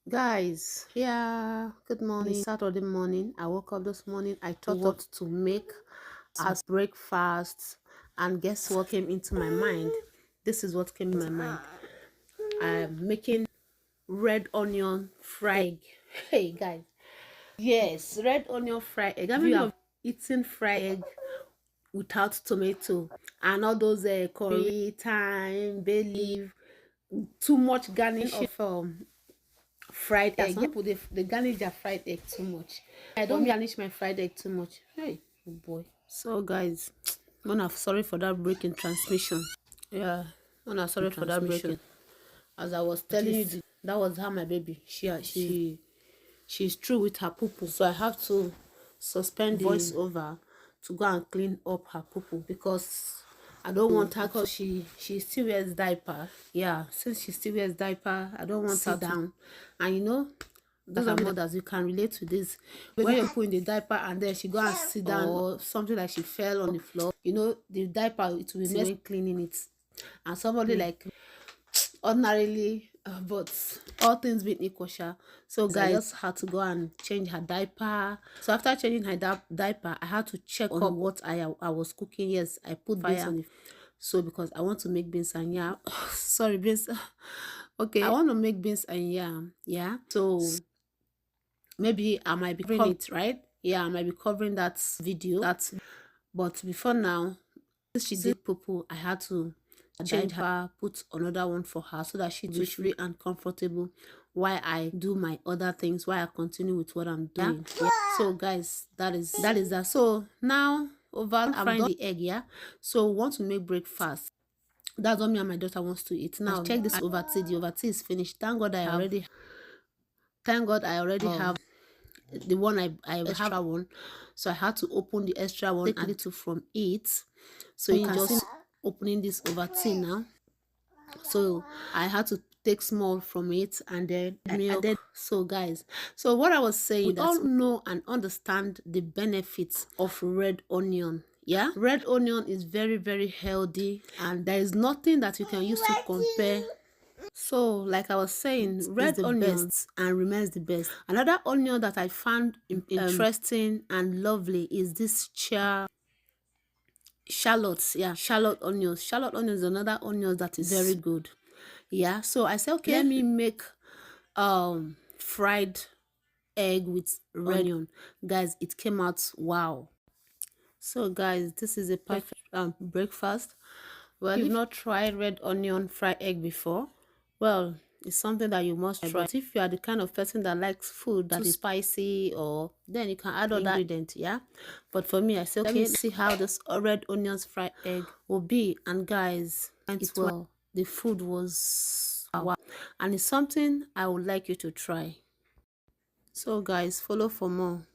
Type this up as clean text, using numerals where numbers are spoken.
Guys, yeah, good morning. Saturday morning. I woke up this morning. I thought what to make as breakfast, and guess what came into my mind? This is what came in my mind. I'm making red onion fried egg. Hey guys, yes, red onion fried egg. Have you have eaten fried egg without tomato and all those curry, thyme, bay leaf, too much garnish of fried egg? Some people they garnish their fried egg too much. I don't garnish my fried egg too much. Hey, oh boy. So guys, Mona, sorry for that break in transmission. Yeah, Mona, sorry for that breaking. As I was telling you, that was how my baby. She's through with her poo. So I have to suspend the voiceover to go and clean up her poo because I don't want her, because she still wears diaper. Yeah, since she still wears diaper, I don't want her down. And you know, those are mothers, you can relate to this. When you put in the diaper and then she go and sit down or something, like she fell on the floor, you know, the diaper, it will be messy cleaning it. And somebody like ordinarily, but all things being equal, so guys, I just had to go and change her diaper. So after changing her diaper, I had to check on what I was cooking. Yes, I put beans on it, so because I want to make beans and yam. Sorry, beans. Okay, I want to make beans and yam. Yeah, so maybe I might be covering it, right? Yeah, I might be covering that video. But before now, since she did poo, I had to change her, put another one for her so that she be free and comfortable while I do my other things, while I continue with what I'm doing. Yeah. So guys, that is that. So now over, I'm frying the egg. Yeah, so we want to make breakfast. That's what me and my daughter wants to eat. Now check this over tea. The over tea is finished. Thank God I already have the one I have one, so I had to open the extra one, take a little from it, so you can just opening this over tea now. So I had to take small from it and then milk. So guys, so what I was saying, we all know and understand the benefits of red onion. Yeah, red onion is very, very healthy, and there is nothing that you can use to compare. So like I was saying, red onion and remains the best. Another onion that I found interesting and lovely is this shallots. Yeah, shallot onions. Shallot onions is another onion that is very good. Yeah, so I said, okay, let me make fried egg with red onion. Guys, it came out wow. So guys, this is a perfect breakfast. Well, if you've not tried red onion fried egg before, well, it's something that you must try. But if you are the kind of person that likes food that is spicy, or then you can add other ingredients. Yeah, but for me, I say, okay, let's see how this red onions fried egg will be. And guys, the food was wow, and it's something I would like you to try. So guys, follow for more.